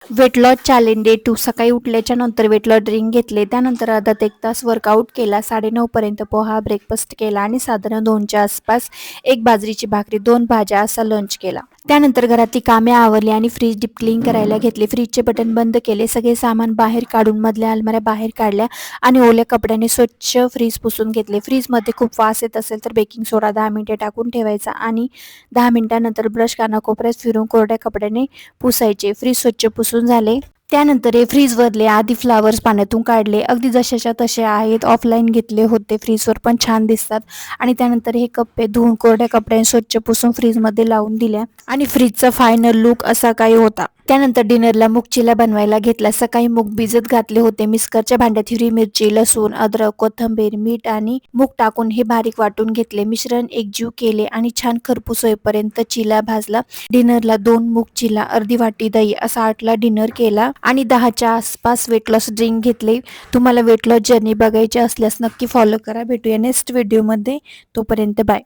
Weight loss challenge day 2. सकाळी उठल्याच्या नंतर weight loss drink घेतले, त्यानंतर अर्धा ते 1 तास वर्कआउट केला, 9:30 पर्यंत पोहा ब्रेकफास्ट केला आणि साधारण 2च्या आसपास एक बाजरीची भाकरी 2 भाज्या असा लंच केला. त्यानंतर घरातली कामे आवरली आणि फ्रीज डीप क्लीन करायला घेतले. फ्रीजचे बटन बंद केले, सगळे सामान बाहेर काढून मधल्या अलमाऱ्या बाहेर काढल्या आणि ओल्या कपड्याने स्वच्छ फ्रीज पुसून घेतले. फ्रीजमध्ये खूप वास येत असेल तर बेकिंग सोडा 10 मिनिटे टाकून ठेवायचा आणि 10 मिनिटांनंतर ब्रश कानाकोपऱ्यात फिरून कोरड्या कपड्याने पुसायचे. फ्रीज स्वच्छ पुसून झाले. त्यानंतर हे फ्रीजवरले आधी फ्लावर्स पाण्यातून काढले, अगदी जशाच्या तसे आहेत. ऑफलाईन घेतले होते, फ्रीजवर पण छान दिसतात. आणि त्यानंतर हे कप्पे धुवून कोरड्या कपड्याने स्वच्छ पुसून फ्रीजमध्ये लावून दिल्या आणि फ्रीजचा फायनल लुक असा काही होता. त्यानंतर डिनरला मूग चिला बनवायला घेतला. सकाळी मूग भिजत घातले होते. मिक्सरच्या भांड्यात हिरवी मिरची, लसूण, अद्रक, कोथिंबीर, मीठ आणि मूग टाकून हे बारीक वाटून घेतले. मिश्रण एकजीव केले आणि छान खरपूस होईपर्यंत चिला भाजला. डिनरला 2 मूग चिला, अर्धी वाटी दही असा 8ला डिनर केला आणि 10च्या आसपास वेट लॉस ड्रिंक घेतले. तुम्हाला वेट लॉस जर्नी बघायची असल्यास नक्की फॉलो करा. भेटूया नेक्स्ट व्हिडिओमध्ये. तोपर्यंत बाय.